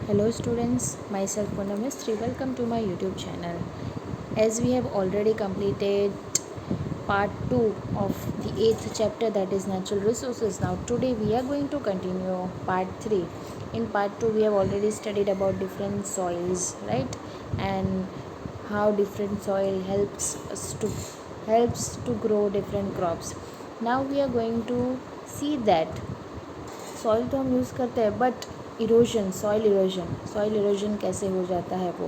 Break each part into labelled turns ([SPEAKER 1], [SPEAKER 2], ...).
[SPEAKER 1] Hello students, myself Poonam Mistry. Welcome to my YouTube channel. As we have already completed part 2 of the 8th chapter, that is natural resources. Now today we are going to continue part 3. In part 2 we have already studied about different soils, right? And how different soil helps to grow different crops. Now we are going to see that soil तो हम use करते हैं but soil erosion कैसे हो जाता है वो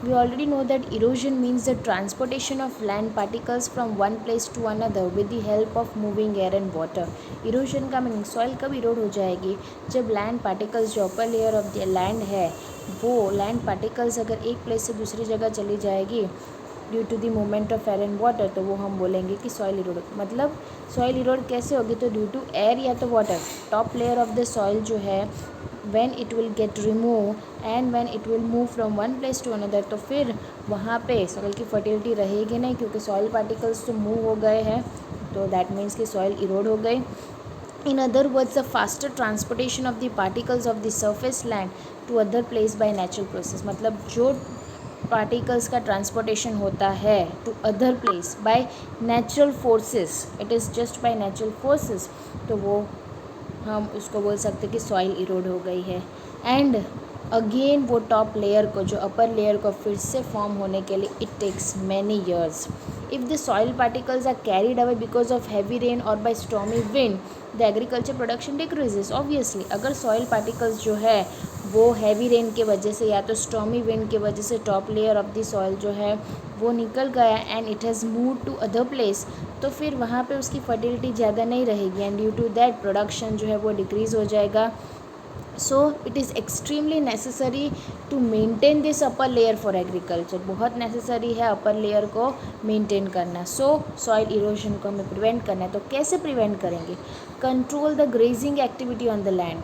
[SPEAKER 1] we already know that erosion means the transportation of land particles from one place to another with the help of moving air and water. Erosion का मीनिंग सॉइल कब erode हो जाएगी जब लैंड पार्टिकल्स जो upper layer of the land है वो land particles अगर एक प्लेस से दूसरी जगह चली जाएगी due to the movement of air and water तो वो हम बोलेंगे कि सॉइल इरोड. मतलब सॉइल इरोड कैसे होगी तो ड्यू टू एयर या तो water. Top layer of the soil जो है when it will get remove and when it will move from one place to another तो फिर वहाँ पे सॉइल की फर्टिलिटी रहेगी नहीं क्योंकि सॉइल पार्टिकल्स तो मूव हो गए हैं तो दैट मीन्स कि सॉइल इरोड हो गई. In other words, the faster transportation of the particles of the surface land to other place by natural process. मतलब जो पार्टिकल्स का ट्रांसपोर्टेशन होता है to other place by natural forces, it is just by natural forces, तो वो हम उसको बोल सकते हैं कि सॉइल इरोड हो गई है. एंड अगेन वो टॉप लेयर को जो अपर लेयर को फिर से फॉर्म होने के लिए it takes many years. If the soil particles are carried away because of heavy rain और by stormy wind the agriculture production decreases. Obviously अगर सॉइल पार्टिकल्स जो है वो हैवी रेन के वजह से या तो स्टॉर्मी विंड के वजह से top layer of the soil जो है वो निकल गया and it has move to other place तो फिर वहाँ पे उसकी फर्टिलिटी ज़्यादा नहीं रहेगी and due to that production जो है वो डिक्रीज़ हो जाएगा. So it is extremely necessary to maintain this upper layer for agriculture. बहुत नेसेसरी है अपर लेयर को मेंटेन करना. सो सॉइल इरोजन को हमें प्रिवेंट करना है तो कैसे प्रिवेंट करेंगे. Control the grazing activity on the land.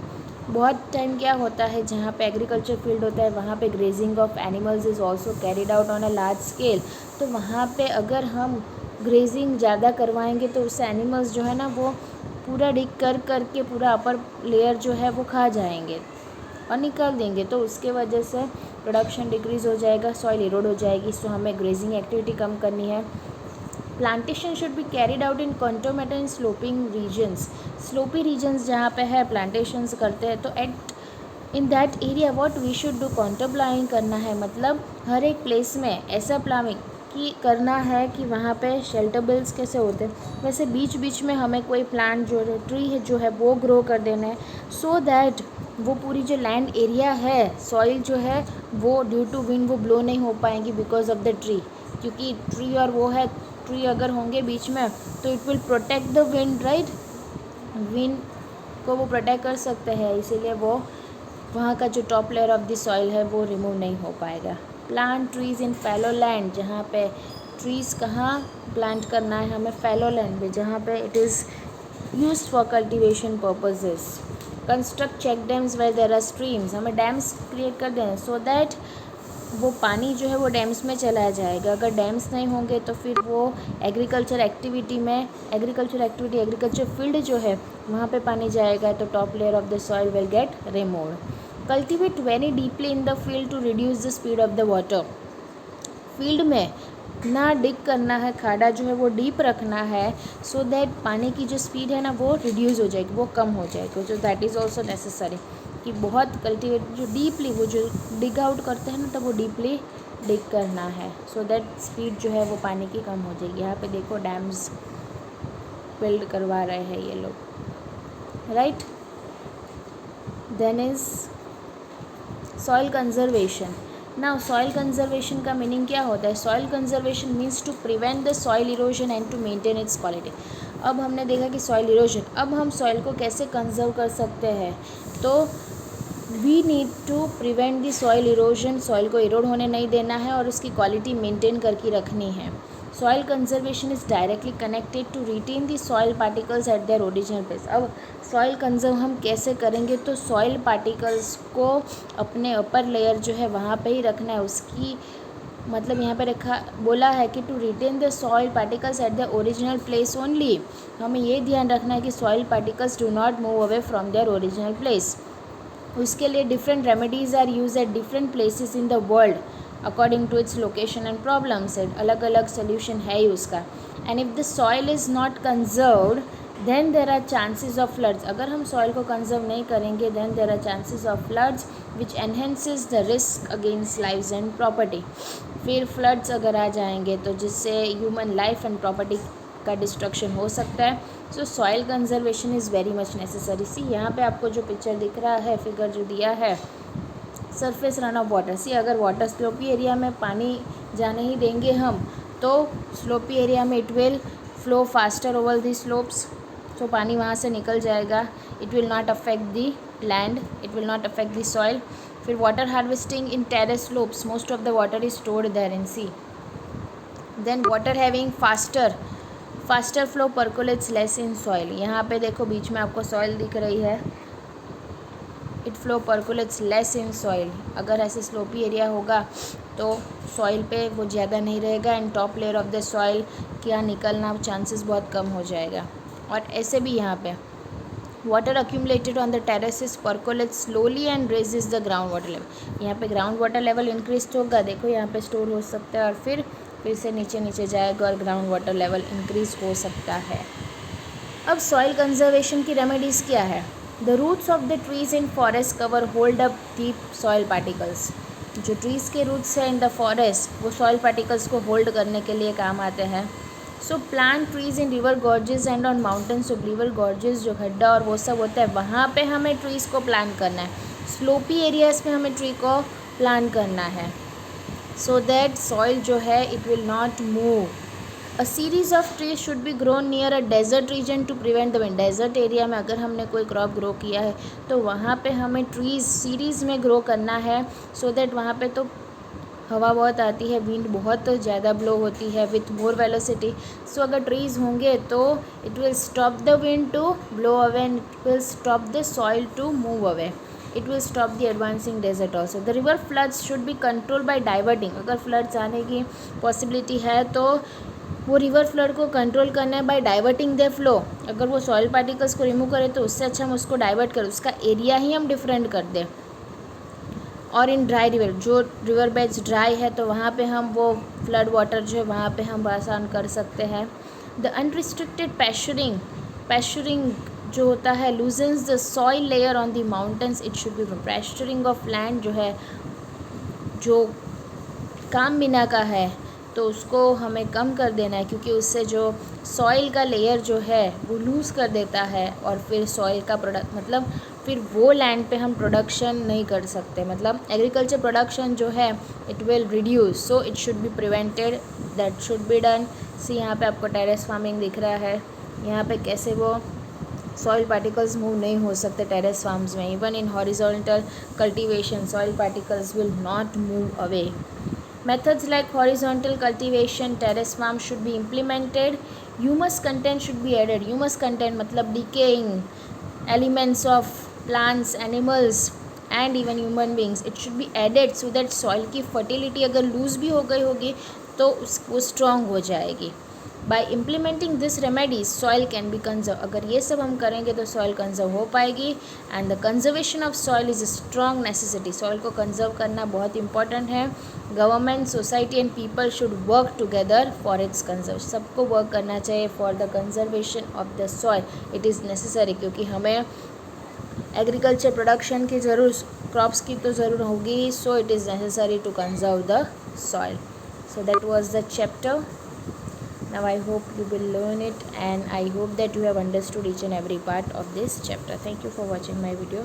[SPEAKER 1] बहुत टाइम क्या होता है जहाँ पे एग्रीकल्चर फील्ड होता है वहाँ पे grazing of animals is also carried out on a large scale. तो वहाँ पे अगर हम ग्रेजिंग ज़्यादा करवाएंगे तो उससे एनिमल्स जो है ना वो पूरा डिग कर के पूरा अपर लेयर जो है वो खा जाएंगे और निकाल देंगे तो उसके वजह से प्रोडक्शन डिक्रीज़ हो जाएगा, सॉइल इरोड हो जाएगी. सो हमें ग्रेजिंग एक्टिविटी कम करनी है. Plantation should be carried out in कंटोमेट and sloping regions. Sloppy regions जहाँ पे है प्लांटेशंस करते हैं तो at in that area what we should do contour ploughing करना है. मतलब हर एक प्लेस में ऐसा प्लाविंग कि करना है कि वहाँ पे शेल्टर बिल्स कैसे होते हैं वैसे बीच बीच में हमें कोई प्लांट जो ट्री है जो है वो ग्रो कर देना है सो दैट वो पूरी जो लैंड एरिया है सॉइल जो है वो ड्यू टू विंड वो ब्लो नहीं हो पाएंगी बिकॉज ऑफ द ट्री. क्योंकि ट्री और वो है ट्री अगर होंगे बीच में तो it will protect the wind, right. Wind को वो प्रोटेक्ट कर सकते हैं इसीलिए वो वहाँ का जो top layer of the soil है वो रिमूव नहीं हो पाएगा. प्लांट ट्रीज़ इन फैलो लैंड. जहाँ पे ट्रीज़ कहाँ प्लांट करना है हमें फैलो लैंड में जहाँ पे it is used for cultivation purposes. Construct check dams where there are streams. हमें डैम्स क्रिएट कर दें सो दैट वो पानी जो है वो डैम्स में चला जाएगा. अगर डैम्स नहीं होंगे तो फिर वो एग्रीकल्चर फील्ड जो है वहाँ पे पानी जाएगा तो top layer of the soil will get removed. Cultivate very deeply in the field to reduce the speed of the water. Field में ना डिग करना है, खाड़ा जो है वो डीप रखना है सो दैट पानी की जो स्पीड है ना वो रिड्यूस हो जाएगी, वो कम हो जाएगी. जो दैट इज़ ऑल्सो नेसेसरी कि बहुत कल्टिवेट जो डीपली वो जो डिग आउट करते हैं ना तब वो डीपली डिग करना है सो दैट स्पीड जो है वो पानी की कम हो जाएगी. यहाँ पे देखो डैम्स बिल्ड करवा रहे हैं ये लोग, right. Then is soil conservation. Now soil conservation का मीनिंग क्या होता है. Soil conservation means to prevent the soil erosion and to maintain its quality. अब हमने देखा कि सॉइल इरोजन, अब हम सॉइल को कैसे कंजर्व कर सकते हैं तो we need to prevent the soil erosion. Soil को इरोड होने नहीं देना है और उसकी क्वालिटी मेंटेन करके रखनी है. Soil conservation is directly connected to retain the soil particles at their original place. अब सॉइल कंजर्व हम कैसे करेंगे तो सॉइल पार्टिकल्स को अपने अपर लेयर जो है वहाँ पे ही रखना है. उसकी मतलब यहाँ पे रखा बोला है कि to retain the soil particles at the original place only. हमें ये ध्यान रखना है कि soil particles do not move away from their original place. उसके लिए different remedies are use at different places in the world according to its location and problems. अलग अलग सोल्यूशन है ही उसका. And if the soil is not conserved then there are chances of floods. अगर हम soil को conserve नहीं करेंगे then there are chances of floods which enhances the risk against lives and property. फिर फ्लड्स अगर आ जाएंगे तो जिससे ह्यूमन लाइफ एंड प्रॉपर्टी का डिस्ट्रक्शन हो सकता है. So soil conservation is very much necessary. See यहाँ पे आपको जो पिक्चर दिख रहा है, फिगर जो दिया है, सरफेस रन ऑफ वाटर. सी अगर वाटर स्लोपी एरिया में पानी जाने ही देंगे हम तो स्लोपी एरिया में it will flow faster over the slopes. तो पानी वहाँ से निकल जाएगा. It will not affect the land, it will not affect the soil. फिर water harvesting in terrace slopes, most of the water is stored there in sea. Then water having faster flow percolates less in soil. यहाँ पे देखो बीच में आपको soil दिख रही है. It flow percolates less in soil. अगर ऐसे स्लोपी एरिया होगा तो सॉइल पे वो ज़्यादा नहीं रहेगा and top layer of the soil क्या निकलना चांसेस बहुत कम हो जाएगा. और ऐसे भी यहाँ पे water accumulated on the terraces percolates slowly and raises the ground water level. यहाँ पे ग्राउंड वाटर लेवल इंक्रीज होगा. देखो यहाँ पे स्टोर हो सकता है और फिर से नीचे नीचे जाएगा और ग्राउंड वाटर लेवल इंक्रीज हो सकता है. अब सॉइल कंजर्वेशन की रेमेडीज़ क्या है. The roots of the trees in forest cover hold up deep soil particles. जो ट्रीज़ के रूट्स हैं इन द फॉरेस्ट वो सॉइल पार्टिकल्स को होल्ड करने के लिए काम आते हैं. So plant trees in river gorges and on mountains. जो रिवर गॉर्जेस जो गड्ढा और वो सब होता है वहाँ पे हमें ट्रीज़ को प्लांट करना है. स्लोपी एरियाज़ में हमें ट्री को प्लांट करना है सो दैट सॉइल जो है it will not move. A series of trees should be grown near a desert region to prevent the wind. Desert area में अगर हमने कोई क्रॉप ग्रो किया है तो वहाँ पे हमें ट्रीज़ सीरीज़ में ग्रो करना है सो दैट वहाँ पे तो हवा बहुत आती है, विंड बहुत ज़्यादा ब्लो होती है विथ मोर वेलोसिटी. सो अगर ट्रीज़ होंगे तो it will stop the wind to blow away and it will stop the soil to move away. It will stop the advancing desert also. The river floods should be control by diverting. अगर floods आने की possibility है तो वो river flood को control करना है bye diverting the flow. अगर वो सॉइल पार्टिकल्स को रिमूव करें तो उससे अच्छा हम उसको डाइवर्ट करें, उसका एरिया ही हम डिफरेंट कर दें. और इन ड्राई रिवर, जो रिवर बेड्स ड्राई है तो वहाँ पे हम वो फ्लड वाटर जो है वहाँ पे हम आसान कर सकते हैं. द अनरिस्ट्रिक्टेड पैश्चरिंग जो होता है loosens the soil layer on the mountains. It should be pasturing of land जो है जो काम बिना का है तो उसको हमें कम कर देना है क्योंकि उससे जो सॉइल का लेयर जो है वो लूज़ कर देता है और फिर सॉइल का प्रोडक्ट मतलब फिर वो लैंड पे हम प्रोडक्शन नहीं कर सकते. मतलब एग्रीकल्चर प्रोडक्शन जो है it will reduce. So it should be prevented, that should be done. See यहाँ पे आपको टेरेस फार्मिंग दिख रहा है. यहाँ पे कैसे वो सॉइल पार्टिकल्स मूव नहीं हो सकते टेरेस फार्म्स में. Even in horizontal cultivation soil particles will not move away. Methods like horizontal cultivation, terrace farm should be implemented. Humus content should be added. Humus content मतलब decaying elements of plants, animals and even human beings. It should be added so that soil की fertility अगर lose भी हो गई होगी तो वो strong हो जाएगी. By implementing this remedies, soil can be conserved. अगर ये सब हम करेंगे तो soil conserve हो पाएगी. And the conservation of soil is a strong necessity. soil को conserve करना बहुत important है. Government, society and people should work together for its conservation. सबको work करना चाहिए for the conservation of the soil. It is necessary क्योंकि हमें agriculture production की ज़रूर क्रॉप्स की तो ज़रूर होगी. So it is necessary to conserve the soil. So that was the chapter. Now I hope you will learn it and I hope that you have understood each and every part of this chapter. Thank you for watching my video.